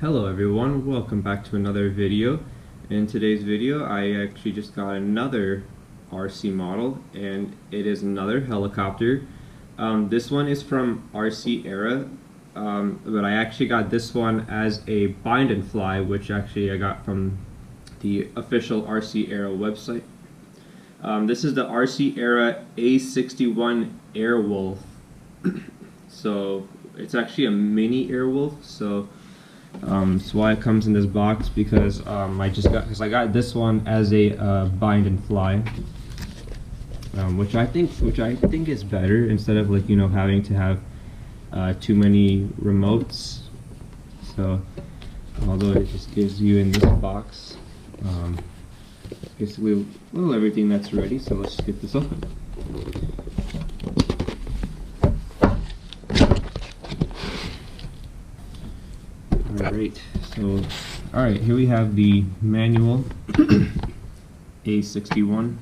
Hello everyone, welcome back to another video. In today's video I actually just got another RC model, and it is another helicopter. This one is from RC but I actually got this one as a bind and fly, which actually I got from the official RC Aero website. This is the RC A61 Airwolf. So it's actually a mini Airwolf. So that's why it comes in this box, because I got this one as a bind and fly, which I think is better, instead of having to have too many remotes. So although it just gives you in this box basically everything that's ready. So let's just get this open. Alright, so here we have the manual A61.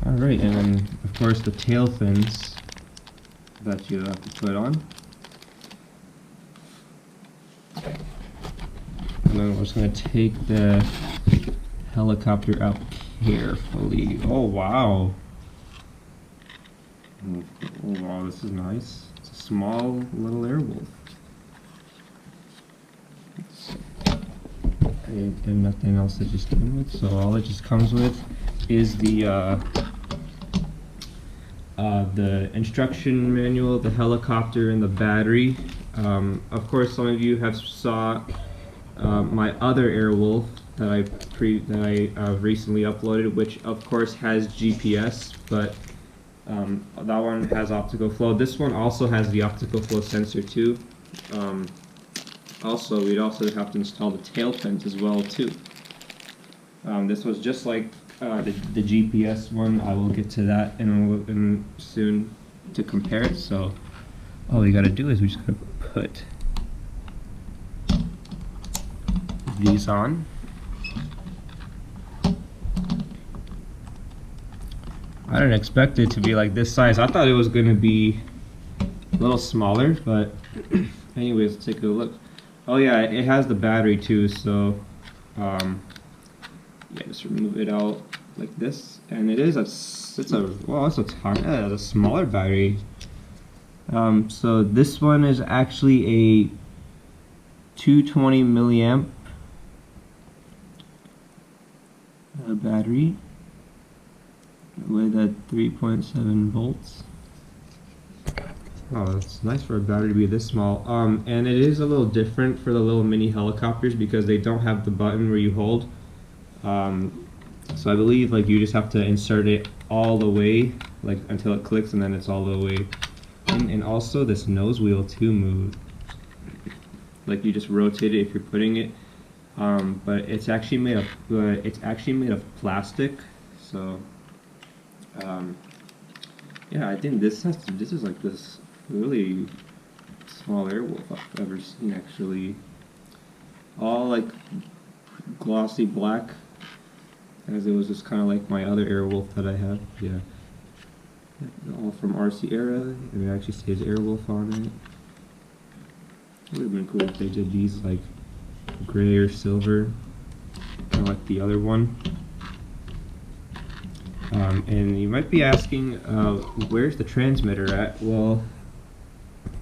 Alright, and then of course the tail fins that you have to put on. And then we're just going to take the helicopter out carefully. Oh wow! Oh wow, this is nice. It's a small little Airwolf. And nothing else it just came with. So all it just comes with is the instruction manual, the helicopter, and the battery. Of course, some of you have saw my other Airwolf that I recently uploaded, which of course has GPS, but that one has optical flow. This one also has the optical flow sensor too. Also, we'd also have to install the tail fins as well too. This was just like the GPS one. I will get to that in soon to compare it. So all we gotta do is we just gotta put these on. I didn't expect it to be like this size. I thought it was going to be a little smaller, but anyways, let's take a look. Oh yeah, it has the battery too, so yeah, just remove it out like this, and it is it's a smaller battery. So this one is actually a 220 milliamp battery with a 3.7 volts. Oh, that's nice for a battery to be this small. And it is a little different for the little mini helicopters because they don't have the button where you hold. So I believe you just have to insert it all the way, until it clicks, and then it's all the way in. And also this nose wheel too moves. You just rotate it if you're putting it. But it's actually made of plastic. So yeah, I think this is like this really small Airwolf I've ever seen, actually. All glossy black, as it was just kind of like my other Airwolf that I have. Yeah, all from RC Aero, and it actually says Airwolf on it. It would have been cool if they did these gray or silver, kind of like the other one. And you might be asking, where's the transmitter at? Well,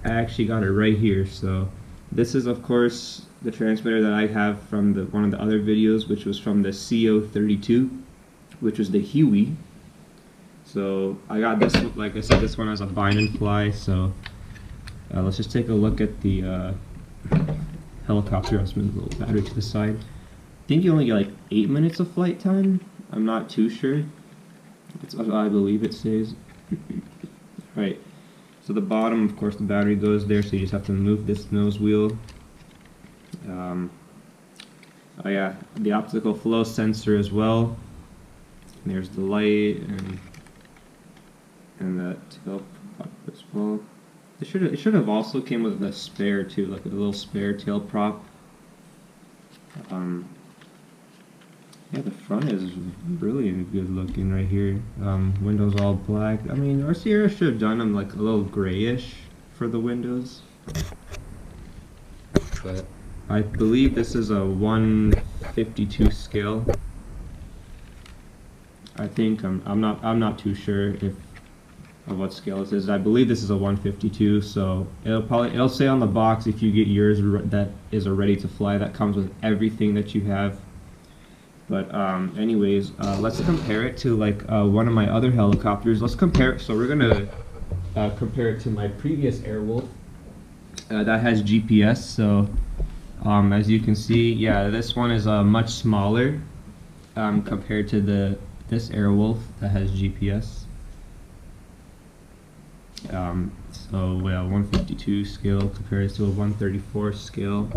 I actually got it right here. So this is of course the transmitter that I have from one of the other videos, which was from the CO32, which was the Huey. So I got this, like I said, this one has a bind and fly. So let's just take a look at the helicopter. I'll just move the little battery to the side. I think you only get 8 minutes of flight time. I'm not too sure. I believe it says. Right. So the bottom, of course, the battery goes there. So you just have to move this nose wheel. Oh yeah, the optical flow sensor as well. And there's the light and that tail prop as well. It should have also came with a spare too, like a little spare tail prop. Yeah, the front is really good looking right here. Windows all black. I mean, RC Airwolf should have done them like a little grayish for the windows. But I believe this is a 152 scale. I think I'm not too sure of what scale this is. I believe this is a 152, so it'll say on the box if you get yours that is a ready to fly, that comes with everything that you have. But anyways, let's compare it to like one of my other helicopters. Let's compare it. So we're gonna compare it to my previous Airwolf that has GPS. So as you can see, yeah, this one is much smaller compared to this Airwolf that has GPS. So yeah, 152 scale compares to a 134 scale.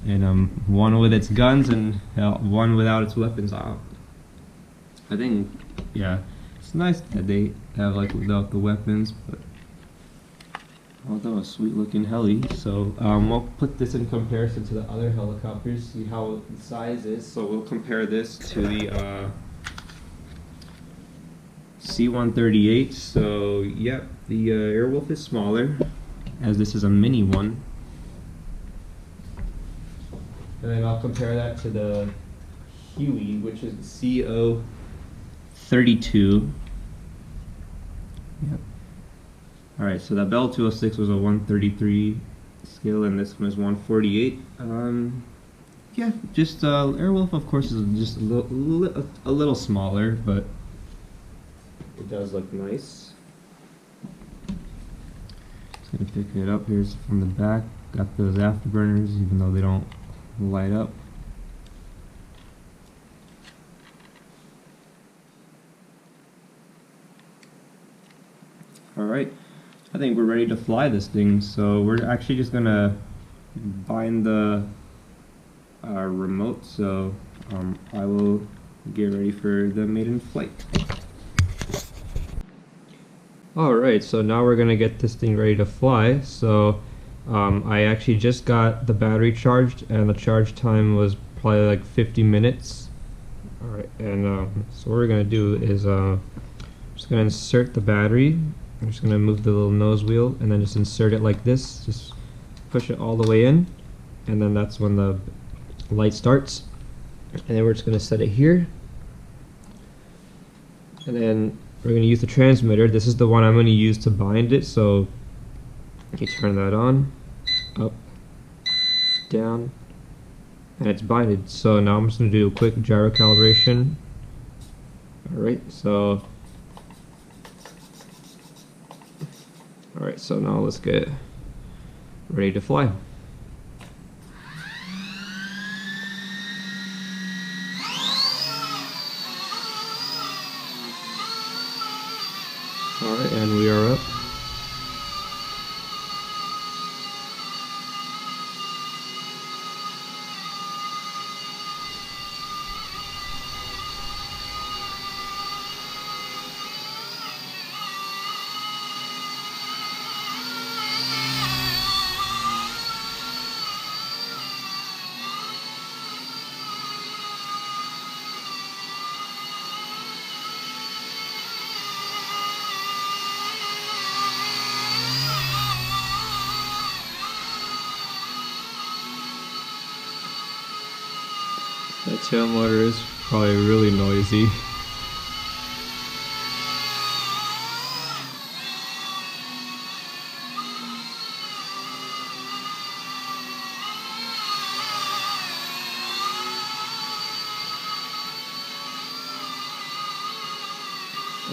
And one with its guns and one without its weapons out. I think, yeah, it's nice that they have like without the weapons, but although a sweet looking heli. So we'll put this in comparison to the other helicopters, see how the size is. So we'll compare this to the C-138. So yeah, the Airwolf is smaller, as this is a mini one. And then I'll compare that to the Huey, which is the CO-32. Yep. Alright, so that Bell 206 was a 133 scale, and this one is 148. Yeah, just Airwolf, of course, is just a little smaller, but it does look nice. Just gonna pick it up. Here's from the back. Got those afterburners, even though they don't light up. Alright, I think we're ready to fly this thing, so we're actually just gonna bind the remote, so I will get ready for the maiden flight. Alright, so now we're gonna get this thing ready to fly. So I actually just got the battery charged, and the charge time was probably like 50 minutes. Alright, and so what we're going to do is just going to insert the battery. I'm just going to move the little nose wheel and then just insert it like this. Just push it all the way in, and then that's when the light starts. And then we're just going to set it here. And then we're going to use the transmitter. This is the one I'm going to use to bind it, so you turn that on. Up, down, and it's binded. So now I'm just going to do a quick gyro calibration. Alright, so now let's get ready to fly. Alright, and we are up. That tail motor is probably really noisy.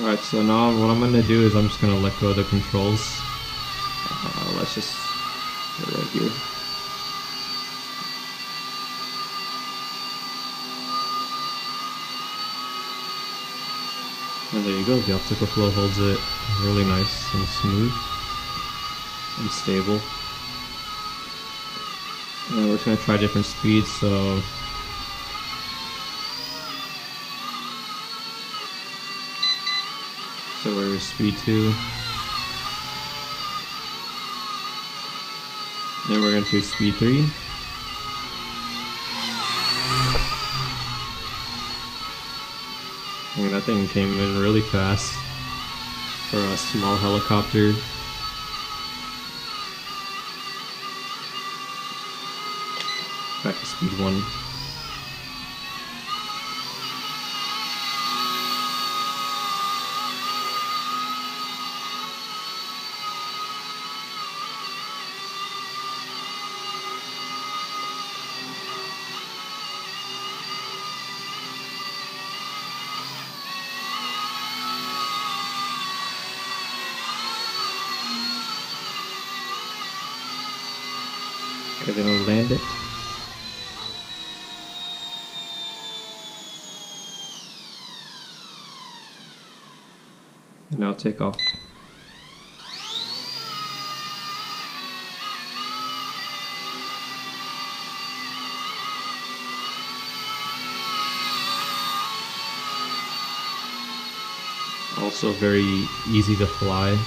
Alright, so now what I'm going to do is I'm just going to let go of the controls. Let's just put it right here. And there you go, the optical flow holds it really nice and smooth and stable. And we're just going to try different speeds, so we're speed 2. Then we're going to do speed 3. And that thing came in really fast for a small helicopter. Back to speed 1. Okay, then I'll land it. And now take off. Also very easy to fly.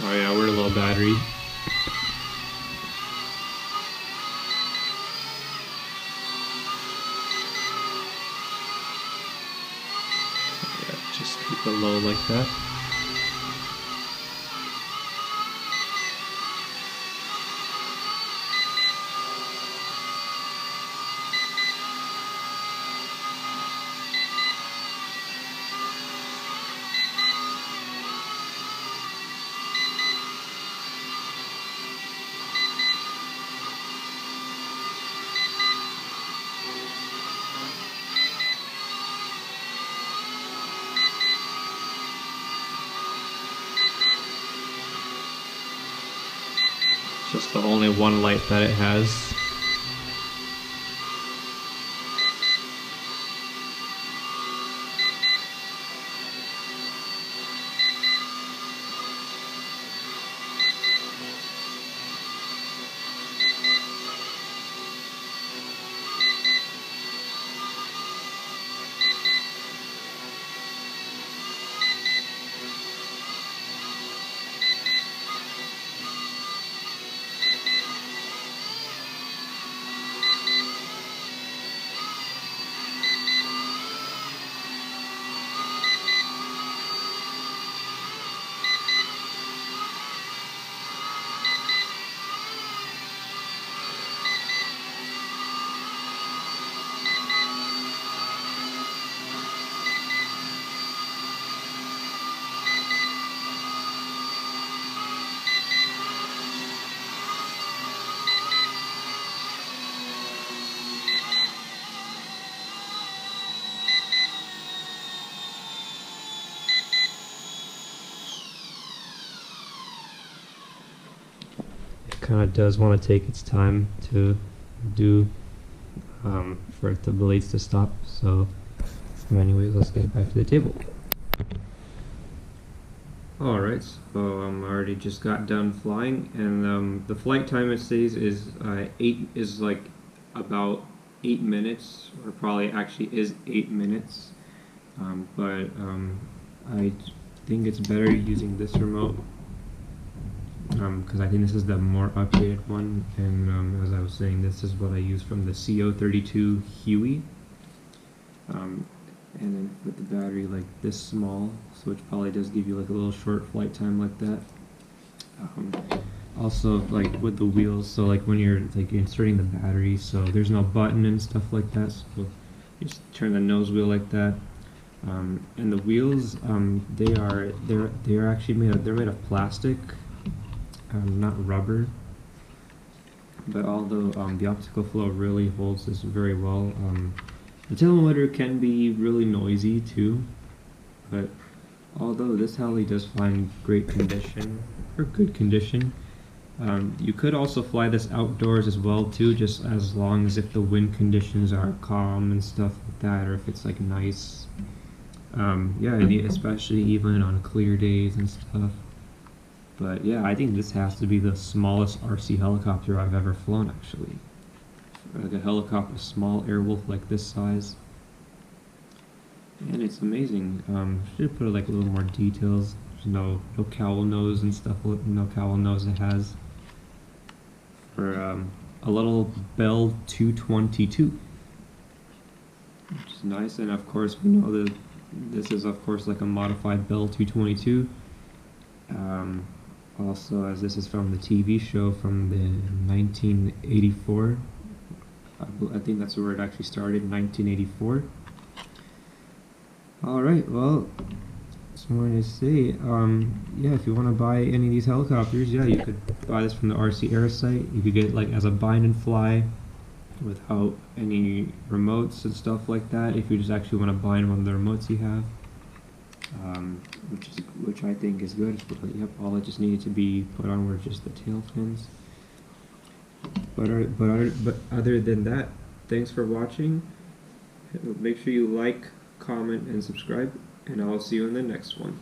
Oh yeah, we're a low battery. Yeah, just keep it low like that. Just the only one light that it has. kind of does want to take its time to do for the blades to stop. So anyways, let's get back to the table. Alright, so I already just got done flying, and the flight time it says is about 8 minutes, or probably actually is 8 minutes. But I think it's better using this remote, because I think this is the more updated one, and as I was saying, this is what I use from the CO32 Huey. And then with the battery like this small, so which probably does give you like a little short flight time like that. Also, like with the wheels, so like when you're like inserting the battery, so there's no button and stuff like that, so you just turn the nose wheel like that. And the wheels, they're actually made of plastic, not rubber. But although the optical flow really holds this very well, the tail motor can be really noisy too. But although this heli does fly in great condition, or good condition, you could also fly this outdoors as well too, just as long as if the wind conditions are calm and stuff like that, or if it's like nice. Yeah, especially even on clear days and stuff. But yeah, I think this has to be the smallest RC helicopter I've ever flown, actually. Like a helicopter, small Airwolf like this size. And it's amazing. Should put like a little more details. There's no cowl nose and stuff. No cowl nose it has. For a little Bell 222, which is nice. And of course, we know that this is of course like a modified Bell 222. Also, as this is from the TV show from the 1984. I think that's where it actually started, 1984. Alright, well, just wanted to say, yeah, if you want to buy any of these helicopters, yeah, you could buy this from the RC Air site. You could get it like as a bind and fly without any remotes and stuff like that, if you just actually want to bind one of the remotes you have. Which I think is good. But, yep, all that just needed to be put on were just the tail fins. But other than that, thanks for watching. Make sure you like, comment, and subscribe, and I'll see you in the next one.